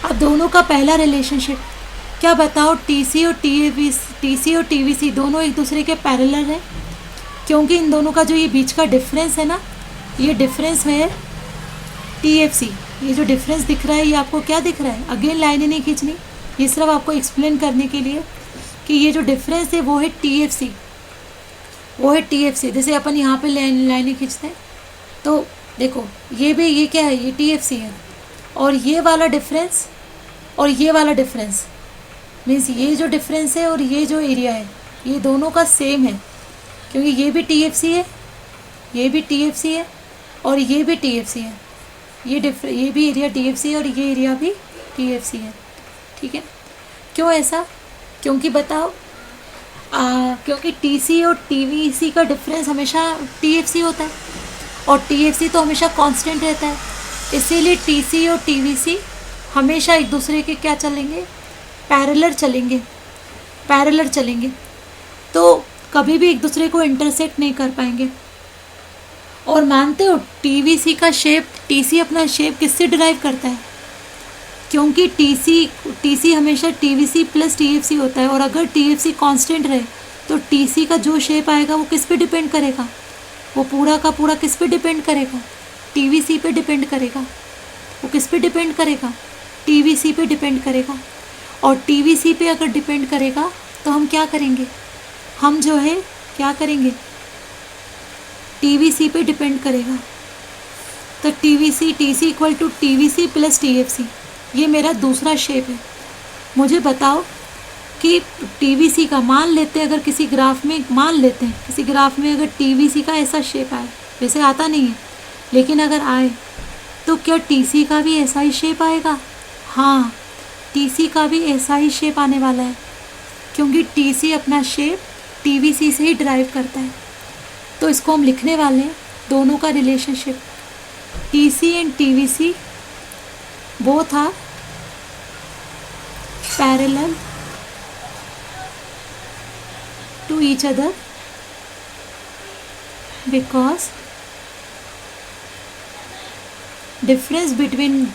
Speaker 1: अब दोनों का पहला रिलेशनशिप क्या बताओ? TC और TVC दोनों एक दूसरे के पैरेलल हैं, क्योंकि इन दोनों का जो ये बीच का डिफरेंस है ना, ये डिफरेंस है TFC। ये जो डिफरेंस दिख रहा है ये आपको क्या दिख रहा है? अगेन लाइनें नहीं खींचनी, ये सिर्फ आपको एक्सप्लेन करने के लिए कि ये जो डिफरेंस है वो है TFC, जैसे अपन यहाँ पे लाइनें खींचते हैं तो देखो ये क्या है? ये TFC है, और ये वाला डिफरेंस और ये वाला डिफरेंस मीन्स ये जो डिफरेंस है और ये जो एरिया है ये दोनों का सेम है, क्योंकि ये भी TFC है, ये भी TFC है और ये भी TFC है। ये भी एरिया TFC है और ये एरिया भी TFC है। ठीक है। क्यों ऐसा? क्योंकि बताओ क्योंकि TC और TVC का डिफरेंस हमेशा TFC होता है, और TFC तो हमेशा कांस्टेंट रहता है, इसीलिए TC और TVC हमेशा एक दूसरे के क्या चलेंगे? पैरेलल चलेंगे, तो कभी भी एक दूसरे को इंटरसेक्ट नहीं कर पाएंगे। और मानते हो TVC का शेप, TC अपना शेप किससे डिराइव करता है? क्योंकि TC हमेशा TVC प्लस TFC होता है, और अगर TFC कांस्टेंट रहे तो TC का जो शेप आएगा वो किस पे डिपेंड करेगा? वो पूरा का पूरा किस पे डिपेंड करेगा? टीवीसी पे डिपेंड करेगा। वो किस पे डिपेंड करेगा? टीवीसी पे डिपेंड करेगा। और टीवीसी पे अगर डिपेंड करेगा तो हम क्या करेंगे? हम जो है क्या करेंगे? टीवीसी पे डिपेंड करेगा। तो TVC TC equal to TVC plus TFC, ये मेरा दूसरा शेप है। मुझे बताओ कि टीवीसी का मान लेते हैं, अगर किसी ग्राफ में मान लेते हैं, किसी ग्राफ में अगर टीवीसी का ऐसा शेप आए, वैसे आता नहीं है लेकिन अगर आए तो क्या टीसी का भी ऐसा ही शेप आएगा? हाँ, टीसी का भी ऐसा ही शेप आने वाला है, क्योंकि टीसी अपना शेप टीवीसी से ही ड्राइव करता है। तो इसको हम लिखने वाले हैं दोनों का relationship, TC and TVC both are parallel to each other because difference between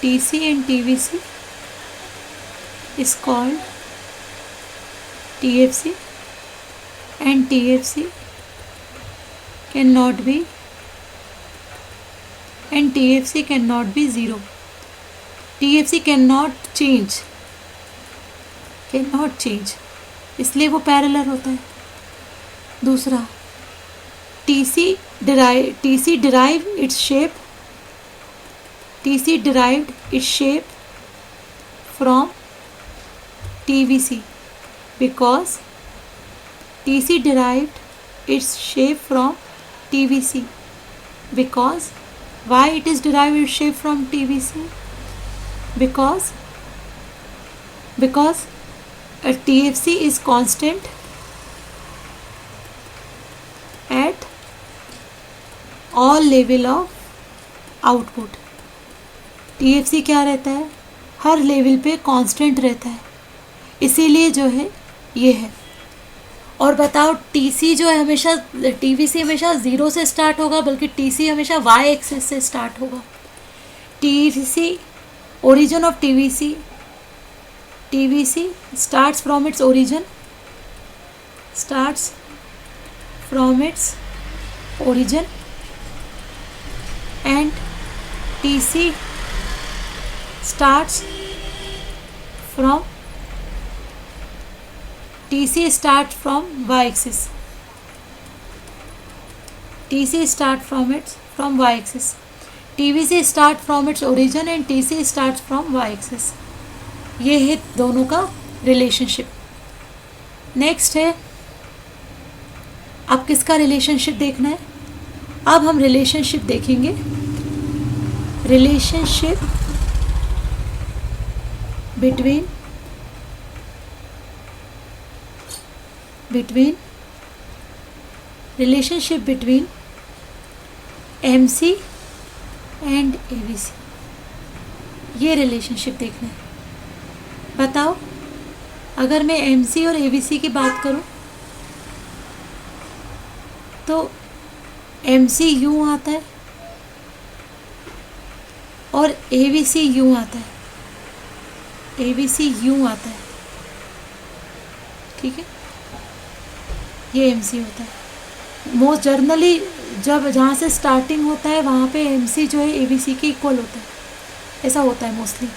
Speaker 1: TC and TVC is called TFC, and TFC cannot be zero. TFC cannot change, इसलिए वो पैरेलल होता है। दूसरा, TC derived its shape from TVC because TC derived its shape from TVC because why it is derived its shape from TVC? Because a TFC is constant at all level of output. TFC क्या रहता है? हर level पे constant रहता है, इसीलिए जो है ये है। और बताओ TC जो है हमेशा, TVC हमेशा ज़ीरो से स्टार्ट होगा, बल्कि TC हमेशा y एक्सिस से स्टार्ट होगा। TVC origin of TVC starts from its origin and TC starts from y axis. TC starts from y axis. TVC start from its origin and TC starts from y axis. ये है दोनों का relationship. Next है, अब किसका relationship देखना है? अब हम रिलेशनशिप देखेंगे, relationship between MC and ABC, ये रिलेशनशिप देखना है। बताओ, अगर मैं MC और ABC की बात करूं तो MC यूं आता है और ABC यूं आता है, ठीक है, ये MC होता है। मोस्ट जर्नली जब जहाँ से स्टार्टिंग होता है वहाँ पे MC जो है ABC के इक्वल होता है, ऐसा होता है मोस्टली।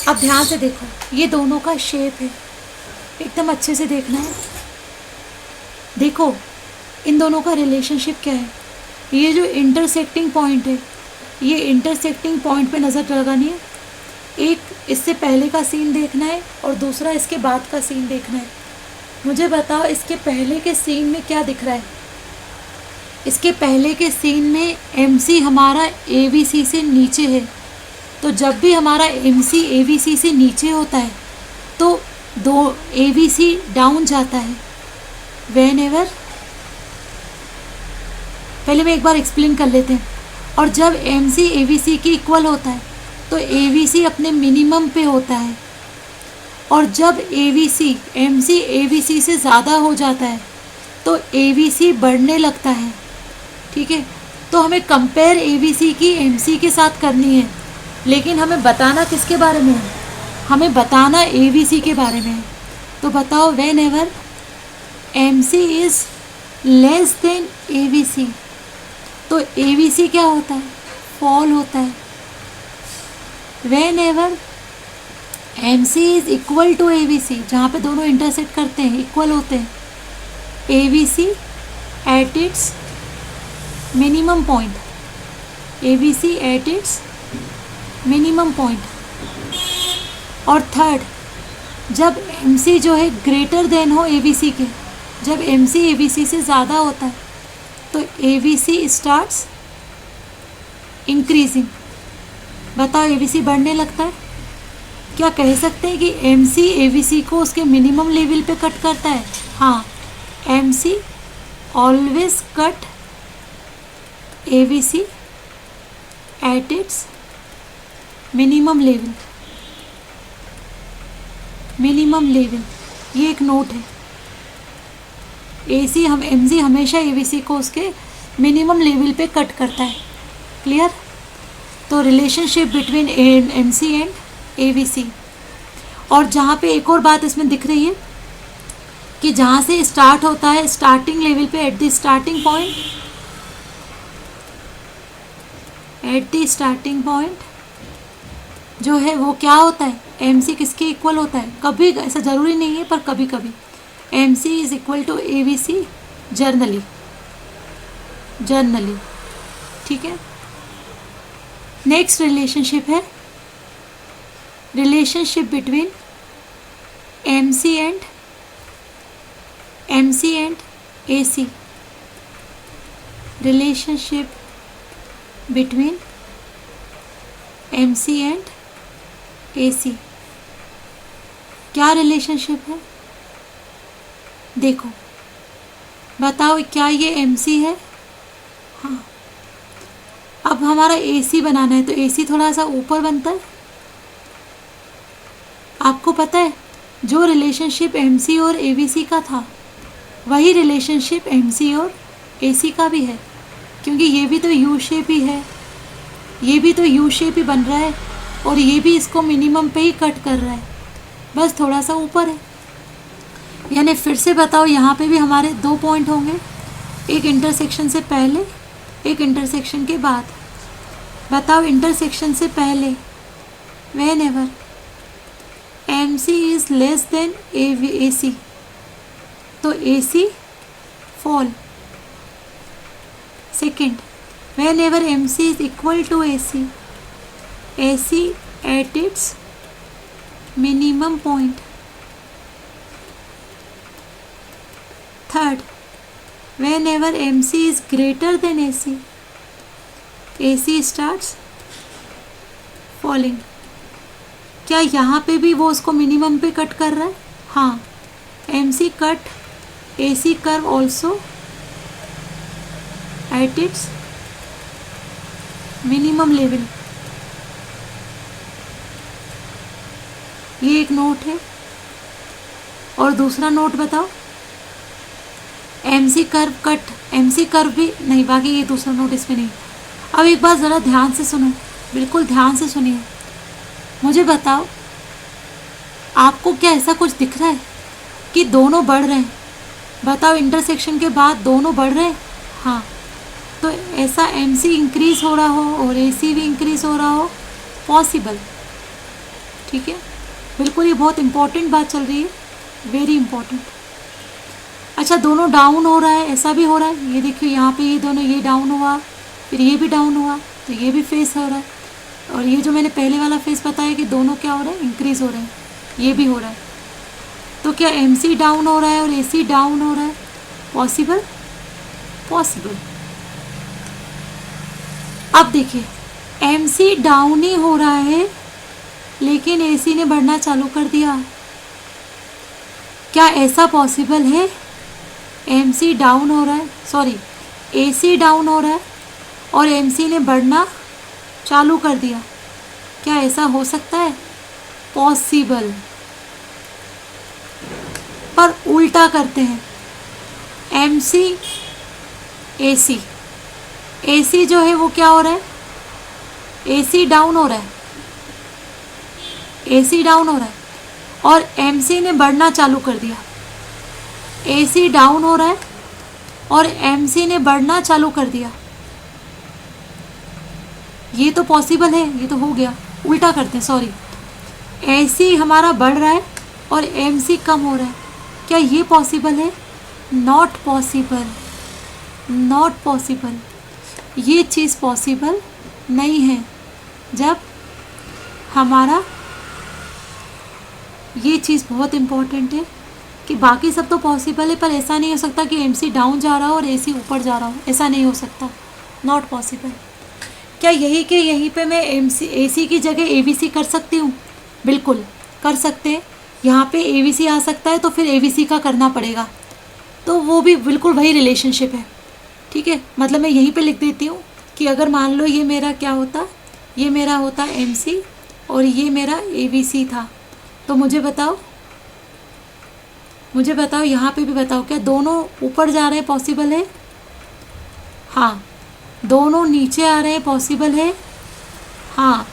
Speaker 1: अब ध्यान से देखो, ये दोनों का शेप है, एकदम अच्छे से देखना है। देखो इन दोनों का रिलेशनशिप क्या है। ये जो इंटरसेक्टिंग पॉइंट है, ये इंटरसेक्टिंग पॉइंट पे नज़र लगानी है। एक इससे पहले का सीन देखना है और दूसरा इसके बाद का सीन देखना है। मुझे बताओ, इसके पहले के सीन में क्या दिख रहा है? इसके पहले के सीन में MC हमारा ABC से नीचे है, तो जब भी हमारा MC ABC से नीचे होता है तो दो ABC डाउन जाता है। व्हेनेवर, पहले मैं एक बार एक्सप्लेन कर लेते हैं। और जब MC ABC के इक्वल होता है तो ABC अपने मिनिमम पे होता है, और जब MC ABC से ज़्यादा हो जाता है तो ABC बढ़ने लगता है, ठीक है। तो हमें कंपेयर ABC की MC के साथ करनी है, लेकिन हमें बताना किसके बारे में है? हमें बताना ABC के बारे में है। तो बताओ whenever MC is less than ABC, तो ABC क्या होता है? फॉल होता है। Whenever MC is equal to ABC, जहाँ पे दोनों इंटरसेक्ट करते हैं, इक्वल होते हैं, ABC eight its minimum point, ABC eight its minimum point. और थर्ड, जब MC जो है ग्रेटर देन हो ABC के, जब MC ABC से ज़्यादा होता है तो ABC स्टार्ट्स इंक्रीजिंग। बताओ ABC बढ़ने लगता है। क्या कह सकते हैं कि MC ABC को उसके मिनिमम लेवल पे कट करता है? हाँ, MC always cut ABC eight its minimum level. Minimum level, ये एक नोट है। MC हमेशा ABC को उसके मिनिमम लेवल पे कट करता है। क्लियर? तो relationship between MC and ABC। और जहाँ पे एक और बात इसमें दिख रही है कि जहाँ से स्टार्ट होता है, स्टार्टिंग लेवल पे, एट द स्टार्टिंग पॉइंट जो है वो क्या होता है? MC किसके इक्वल होता है? कभी, ऐसा ज़रूरी नहीं है पर कभी कभी MC is equal to ABC generally. ठीक है। नेक्स्ट रिलेशनशिप है relationship between MC and AC। Relationship between MC and AC क्या रिलेशनशिप है? देखो, बताओ क्या ये MC है? हाँ। अब हमारा AC बनाना है तो AC थोड़ा सा ऊपर बनता है। आपको पता है जो रिलेशनशिप MC और ABC का था वही रिलेशनशिप MC और AC का भी है, क्योंकि ये भी तो U शेप ही है, ये भी तो U शेप ही बन रहा है और ये भी इसको मिनिमम पे ही कट कर रहा है, बस थोड़ा सा ऊपर है। यानी फिर से बताओ, यहाँ पे भी हमारे 2 पॉइंट होंगे, एक इंटरसेक्शन से पहले, एक इंटरसेक्शन के बाद। बताओ इंटरसेक्शन से पहले, whenever MC is less than AC, तो AC fall. Second, whenever MC is equal to AC, AC at its minimum point. Third, whenever MC is greater than AC, AC starts falling। क्या यहाँ पे भी वो उसको minimum पे cut कर रहा है? हाँ, MC cut AC curve also eight its minimum level. ये एक नोट है। और दूसरा नोट बताओ, MC कर्व भी नहीं, बाकी ये दूसरा नोट इसमें नहीं। अब एक बात ज़रा ध्यान से सुनो, बिल्कुल ध्यान से सुनिए। मुझे बताओ, आपको क्या ऐसा कुछ दिख रहा है कि दोनों बढ़ रहे हैं? बताओ, इंटरसेक्शन के बाद दोनों बढ़ रहे हैं? हाँ, तो ऐसा MC इंक्रीज हो रहा हो और AC भी इंक्रीज हो रहा हो, पॉसिबल। ठीक है, बिल्कुल, ये बहुत इंपॉर्टेंट बात चल रही है, वेरी इंपॉर्टेंट। अच्छा, दोनों डाउन हो रहा है, ऐसा भी हो रहा है। ये देखिए यहाँ पे ये दोनों, ये डाउन हुआ, फिर ये भी डाउन हुआ, तो ये भी फेस हो रहा है। और ये जो मैंने पहले वाला फेस बताया कि दोनों क्या हो रहा है, इंक्रीज हो रहे हैं, ये भी हो रहा है। तो क्या MC डाउन हो रहा है और AC डाउन हो रहा है? पॉसिबल। अब देखिए, MC डाउन ही हो रहा है लेकिन AC ने बढ़ना चालू कर दिया। क्या ऐसा पॉसिबल है? MC डाउन हो रहा है, सॉरी, AC डाउन हो रहा है और MC ने बढ़ना चालू कर दिया। क्या ऐसा हो सकता है? पॉसिबल। पर उल्टा करते हैं, MC AC जो है वो क्या हो रहा है? AC डाउन हो रहा है, AC डाउन हो रहा है और MC ने बढ़ना चालू कर दिया, AC डाउन हो रहा है और MC ने बढ़ना चालू कर दिया, ये तो पॉसिबल है, ये तो हो गया। उल्टा करते हैं, सॉरी, AC हमारा बढ़ रहा है और MC कम हो रहा है, क्या ये पॉसिबल है? नॉट पॉसिबल, नॉट पॉसिबल, ये चीज़ पॉसिबल नहीं है। जब हमारा, ये चीज़ बहुत इम्पॉर्टेंट है कि बाकी सब तो पॉसिबल है, पर ऐसा नहीं हो सकता कि MC डाउन जा रहा हो और AC ऊपर जा रहा हो, ऐसा नहीं हो सकता, नॉट पॉसिबल। क्या यही के यहीं पे मैं AC की जगह ABC कर सकती हूँ? बिल्कुल कर सकते हैं, यहाँ पे ABC आ सकता है तो फिर ABC का करना पड़ेगा, तो वो भी बिल्कुल वही रिलेशनशिप है, ठीक है। मतलब मैं यहीं पे लिख देती हूँ कि अगर मान लो ये मेरा क्या होता, ये मेरा होता MC और ये मेरा ABC था, तो मुझे बताओ यहाँ पे भी बताओ, क्या दोनों ऊपर जा रहे हैं पॉसिबल है? हाँ। दोनों नीचे आ रहे हैं पॉसिबल है? हाँ।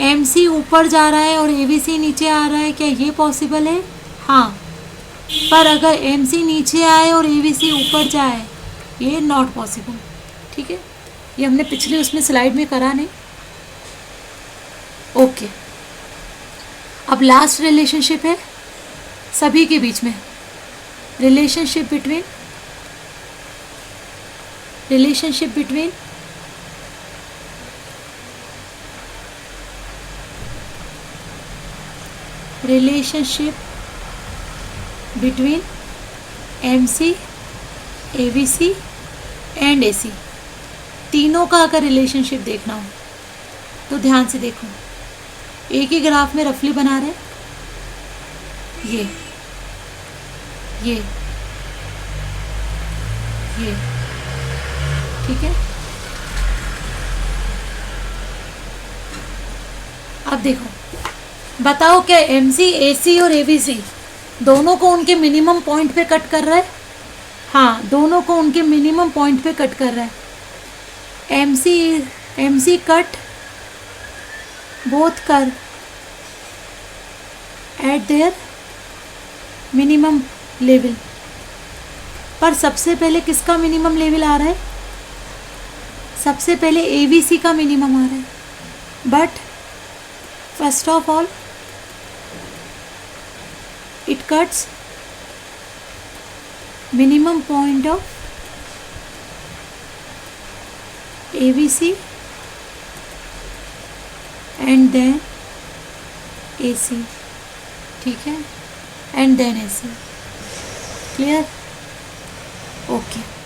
Speaker 1: MC ऊपर जा रहा है और ABC नीचे आ रहा है, क्या ये पॉसिबल है? हाँ। पर अगर MC नीचे आए और ABC ऊपर जाए, ये नॉट पॉसिबल, ठीक है। ये हमने पिछले उसमें स्लाइड में करा नहीं। ओके, अब लास्ट रिलेशनशिप है सभी के बीच में, relationship between relationship between MC, ABC and AC, तीनों का अगर रिलेशनशिप देखना हो तो ध्यान से देखो, एक ही ग्राफ में रफली बना रहे, ये ठीक है। अब देखो, बताओ क्या MC, AC और ABC दोनों को उनके मिनिमम पॉइंट पे कट कर रहा है? हाँ, दोनों को उनके मिनिमम पॉइंट पे कट कर रहा है। MC कट बोथ कर एट देयर मिनिमम लेवल, पर सबसे पहले किसका मिनिमम लेवल आ रहा है? सबसे पहले ABC का मिनिमम आ रहा है, but first of all it cuts minimum point of ABC and then AC, ठीक है, and then AC, clear? Okay.